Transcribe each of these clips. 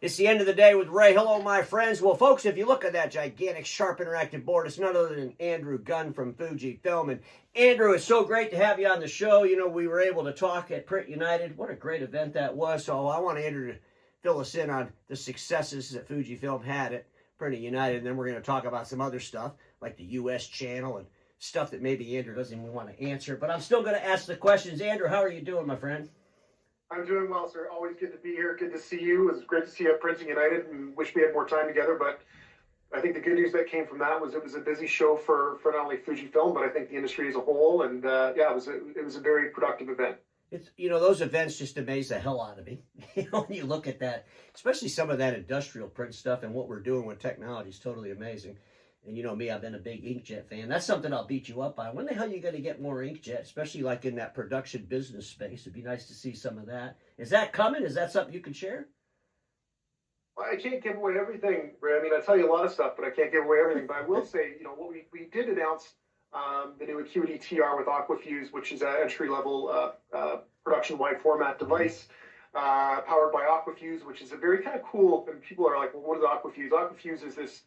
It's the end of the day with Ray. Hello, my friends. Well, folks, if you look at that gigantic, sharp, interactive board, it's none other than Andrew Gunn from Fujifilm. And Andrew, it's so great to have you on the show. You know, we were able to talk at Print United. What a great event that was. So I want Andrew to fill us in on the successes that Fujifilm had at Print United. And then we're going to talk about some other stuff, like the U.S. channel and stuff that maybe Andrew doesn't even want to answer. But I'm still going to ask the questions. Andrew, how are you doing, my friend? I'm doing well, sir. Always good to be here. Good to see you. It was great to see you at Printing United, and wish we had more time together. But I think the good news that came from that was it was a busy show for not only Fujifilm, but I think the industry as a whole. And yeah, it was a very productive event. It's, you know, those events just amaze the hell out of me. You know, when you look at that, especially some of that industrial print stuff and what we're doing with technology is totally amazing. And you know me, I've been a big inkjet fan. That's something I'll beat you up on. When the hell are you going to get more inkjet, especially like in that production business space? It'd be nice to see some of that. Is that coming? Is that something you can share? Well, I can't give away everything, Ray. I mean, I tell you a lot of stuff, but I can't give away everything. But I will say, you know, what we did announce the new Acuity TR with Aquafuse, which is an entry-level production-wide format device powered by Aquafuse, which is a very kind of cool, and people are like, well, what is Aquafuse? Aquafuse is this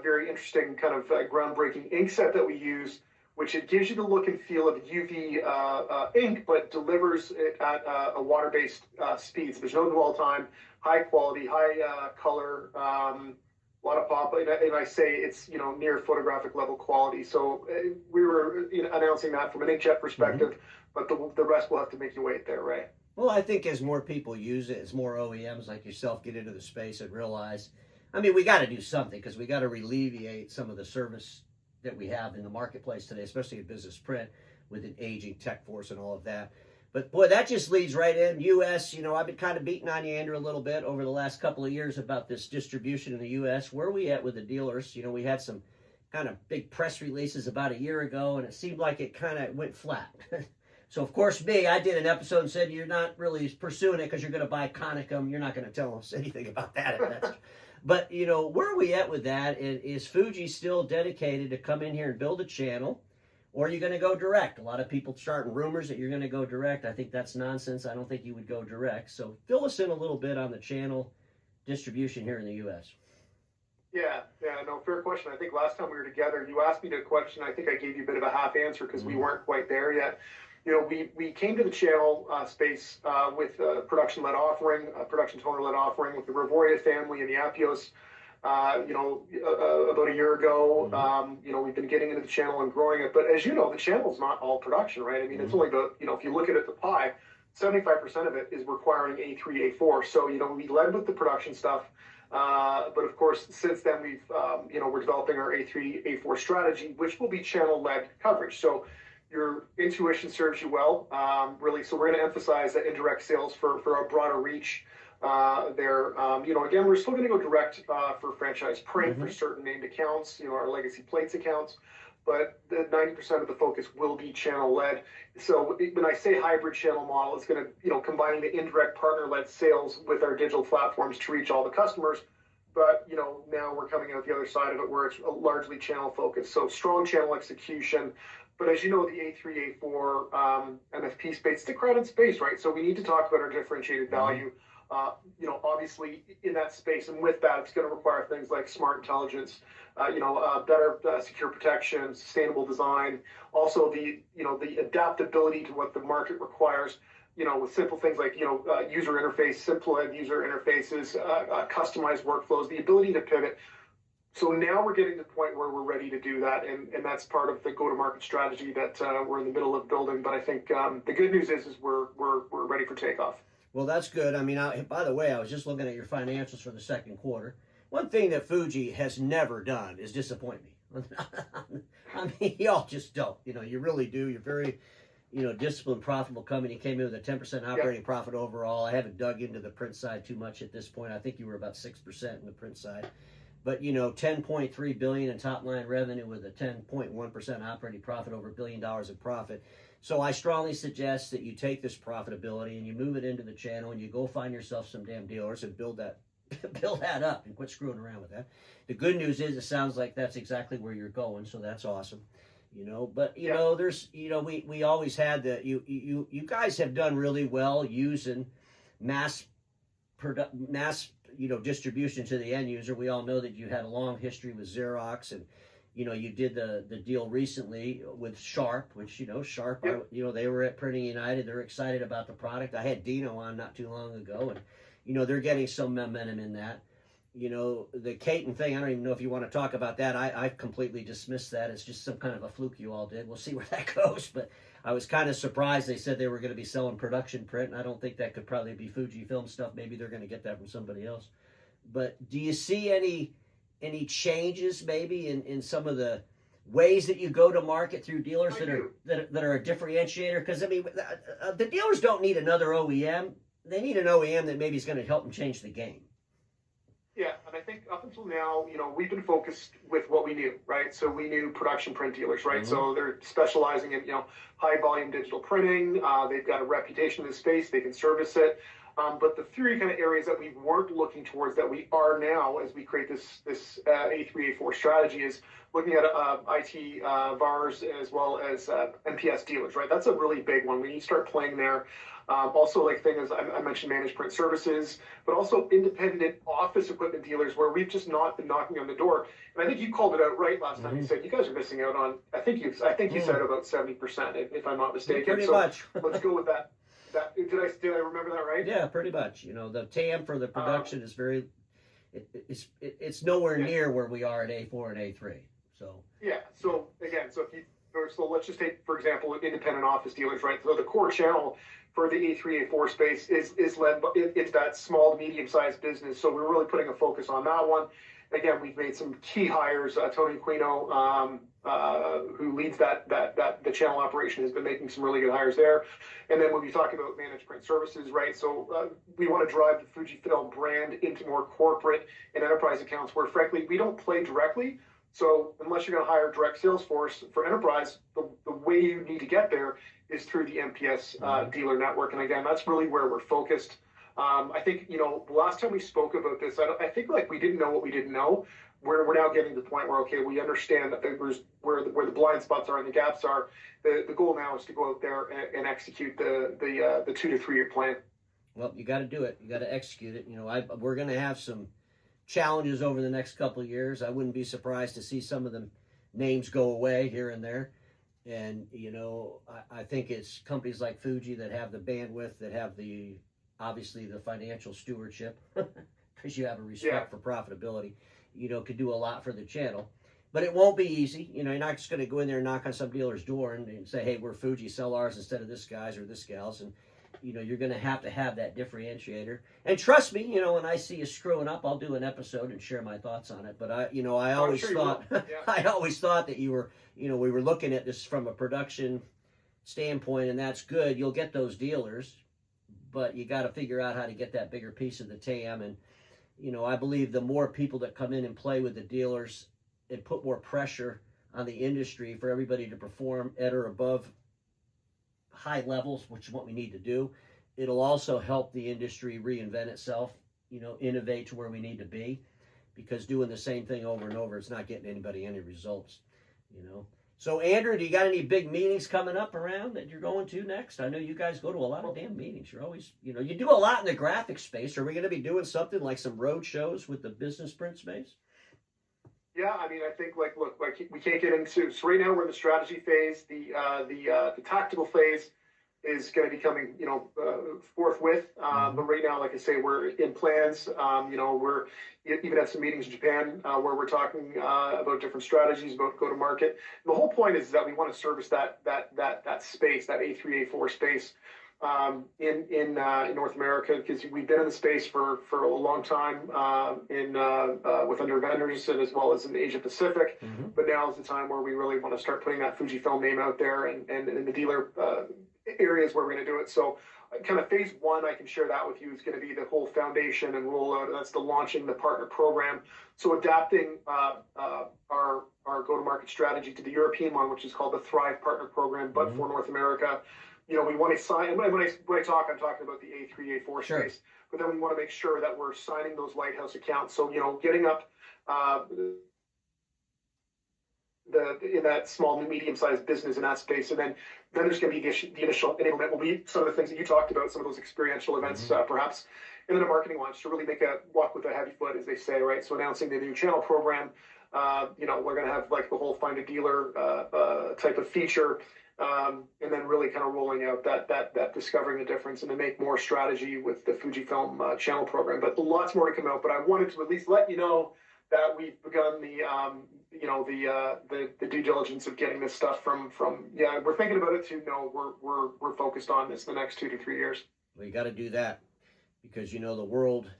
very interesting kind of groundbreaking ink set that we use, which it gives you the look and feel of UV ink, but delivers it at a water-based speeds. There's no dwell time, high quality, high color, a lot of pop, and I say it's, you know, near photographic level quality. So we were, you know, announcing that from an inkjet perspective, but the rest will have to make you wait there, Ray. Well, I think as more people use it, as more OEMs like yourself get into the space and realize, I mean, we got to do something because we got to alleviate some of the service that we have in the marketplace today, especially in business print with an aging tech force and all of that. But boy, that just leads right in. U.S., you know, I've been kind of beating on you, Andrew, a little bit over the last couple of years about this distribution in the U.S. Where are we at with the dealers? You know, we had some kind of big press releases about a year ago, and it seemed like it kind of went flat. So, of course, I did an episode and said you're not really pursuing it because you're going to buy Conicum. You're not going to tell us anything about that. But, you know, where are we at with that? Is Fuji still dedicated to come in here and build a channel? Or are you going to go direct? A lot of people starting rumors that you're going to go direct. I think that's nonsense. I don't think you would go direct. So fill us in a little bit on the channel distribution here in the U.S. Yeah, no, fair question. I think last time we were together, you asked me the question. I think I gave you a bit of a half answer because we weren't quite there yet. You know, we came to the channel space with a production-led offering, a production toner-led offering with the Revoria family and the Appios, you know, about a year ago. You know, we've been getting into the channel and growing it. But as you know, the channel's not all production, right? I mean, it's only the, you know, if you look at it, the pie, 75% of it is requiring A3, A4. So, you know, we led with the production stuff. But of course, since then, we've, you know, we're developing our A3, A4 strategy, which will be channel-led coverage. So your intuition serves you well, really. So we're going to emphasize that indirect sales for a broader reach there. You know, again, we're still going to go direct for franchise print for certain named accounts, you know, our legacy plates accounts, but the 90% of the focus will be channel-led. So when I say hybrid channel model, it's going to, you know, combining the indirect partner-led sales with our digital platforms to reach all the customers. But, you know, now we're coming out the other side of it where it's largely channel focused. So strong channel execution. But as you know, the A3, A4 MFP space, it's a crowded space, right? So we need to talk about our differentiated value. You know, obviously in that space, and with that, it's going to require things like smart intelligence, you know, better secure protection, sustainable design, also the, you know, the adaptability to what the market requires, you know, with simple things like, you know, user interface, simple user interfaces, customized workflows, the ability to pivot. So now we're getting to the point where we're ready to do that, and that's part of the go-to-market strategy that we're in the middle of building. But I think the good news is we're ready for takeoff. Well, that's good. I mean, by the way, I was just looking at your financials for the second quarter. One thing that Fuji has never done is disappoint me. I mean, y'all just don't. You know, you really do. You're very, you know, disciplined, profitable company. Came in with a 10% operating profit overall. I haven't dug into the print side too much at this point. I think you were about 6% in the print side. But, you know, $10.3 billion in top-line revenue with a 10.1% operating profit, over $1 billion in profit. So I strongly suggest that you take this profitability and you move it into the channel and you go find yourself some damn dealers and build that up and quit screwing around with that. The good news is it sounds like that's exactly where you're going, so that's awesome. You know, but you know, there's, you know, we always had the you guys have done really well using mass distribution to the end user. We all know that you had a long history with Xerox, and you did the deal recently with Sharp, which Sharp, Yep. they were at Printing United. They're excited about the product. I had Dino on not too long ago, and they're getting some momentum in that. The Caton thing, I don't even know if you want to talk about that. I've completely dismissed that. It's just some kind of a fluke you all did. We'll see where that goes. But I was kind of surprised they said they were going to be selling production print, and I don't think that could probably be Fujifilm stuff. Maybe they're going to get that from somebody else. But do you see any changes maybe in some of the ways that you go to market through dealers that are a differentiator? Because the dealers don't need another OEM. They need an OEM that maybe is going to help them change the game. Yeah, and I think up until now, we've been focused with what we knew, right? So we knew production print dealers, right? Mm-hmm. So they're specializing in, high volume digital printing. They've got a reputation in the space. They can service it. But the three kind of areas that we weren't looking towards that we are now as we create this A3, A4 strategy is looking at IT VARs as well as MPS dealers, right? That's a really big one. When you start playing there, also like things I mentioned managed print services, but also independent office equipment dealers where we've just not been knocking on the door. And I think you called it out right last time. You said you guys are missing out on. I think you said about 70%, if I'm not mistaken. Pretty much. Let's go with that. Did I remember that right? Yeah, pretty much. The TAM for the production is very. It's nowhere near where we are at A4 and A3. So. Yeah. So again, so let's just take, for example, independent office dealers, right? So the core channel for the A3, A4 space is led by it's that small to medium sized business. So we're really putting a focus on that one. Again, we've made some key hires. Tony Aquino, who leads the channel operation, has been making some really good hires there. And then when we talk about managed print services, right? So we want to drive the Fujifilm brand into more corporate and enterprise accounts where, frankly, we don't play directly. So unless you're going to hire a direct sales force for enterprise, the way you need to get there is through the MPS dealer network. And again, that's really where we're focused. I think, the last time we spoke about this, I think like we didn't know what we didn't know. We're now getting to the point where, okay, we understand that where the blind spots are and the gaps are. The goal now is to go out there and execute the 2 to 3 year plan. Well, you got to do it. You got to execute it. We're going to have some challenges over the next couple of years. I wouldn't be surprised to see some of the names go away here and there. And, I think it's companies like Fuji that have the bandwidth, that have obviously the financial stewardship, because you have a respect for profitability, could do a lot for the channel. But it won't be easy. You're not just going to go in there and knock on some dealer's door and say, hey, we're Fuji, sell ours instead of this guy's or this gal's. And, you're going to have that differentiator. And trust me, when I see you screwing up, I'll do an episode and share my thoughts on it. But I always thought, I always thought that you were, we were looking at this from a production standpoint, and that's good. You'll get those dealers, but you got to figure out how to get that bigger piece of the TAM. And, I believe the more people that come in and play with the dealers, it put more pressure on the industry for everybody to perform at or above high levels, which is what we need to do. It'll also help the industry reinvent itself, innovate to where we need to be, because doing the same thing over and over, it's not getting anybody any results, So Andrew, do you got any big meetings coming up around that you're going to next? I know you guys go to a lot of damn meetings. You're always, you do a lot in the graphic space. Are we going to be doing something like some road shows with the business print space? Yeah, I think look, we can't get into. So right now we're in the strategy phase. The tactical phase is going to be coming, forthwith. But right now, like I say, we're in plans. We're even at some meetings in Japan where we're talking about different strategies, about go to market. The whole point is that we want to service that space, that A3, A4 space. In North America, because we've been in the space for a long time with under vendors and as well as in Asia Pacific. But now is the time where we really want to start putting that Fujifilm name out there and in the dealer areas where we're going to do it. So kind of phase one, I can share that with you, is going to be the whole foundation and rollout, and that's the launching the partner program. So adapting our go-to-market strategy to the European one, which is called the Thrive Partner Program, but for North America. We want to sign, and when I talk, I'm talking about the A3, A4 space, but then we want to make sure that we're signing those lighthouse accounts. So, getting up in that small to medium-sized business in that space, and then there's going to be the initial enablement will be some of the things that you talked about, some of those experiential events, perhaps, and then a marketing launch to really make a walk with a heavy foot, as they say, right? So announcing the new channel program. We're going to have like the whole find a dealer type of feature, and then really kind of rolling out that discovering the difference, and to make more strategy with the Fujifilm channel program. But lots more to come out. But I wanted to at least let you know that we've begun the due diligence of getting this stuff from we're thinking about it too. No, we're focused on this the next 2 to 3 years. Well, you got to do that because the world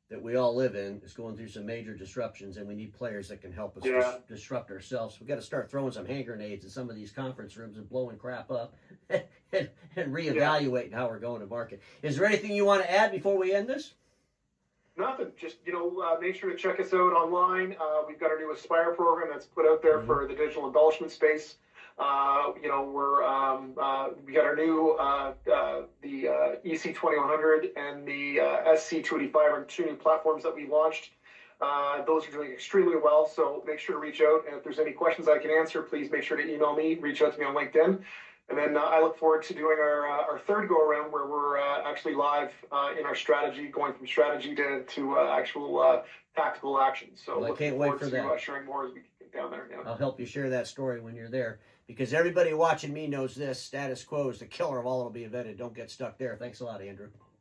that we all live in is going through some major disruptions, and we need players that can help us disrupt ourselves. We got to start throwing some hand grenades in some of these conference rooms and blowing crap up and reevaluating how we're going to market. Is there anything you want to add before we end this? Nothing. Just make sure to check us out online. We've got our new Aspire program that's put out there for the digital embellishment space. We got our new the EC2100 and the SC285 are 2 new platforms that we launched. Those are doing extremely well, so make sure to reach out. And if there's any questions I can answer, please make sure to email me, reach out to me on LinkedIn. And then I look forward to doing our third go around where we're actually live in our strategy, going from strategy to actual tactical action. So I can't wait for that. Sharing more as we get down there. Yeah. I'll help you share that story when you're there, because everybody watching me knows this: status quo is the killer of all that'll be invented. Don't get stuck there. Thanks a lot, Andrew.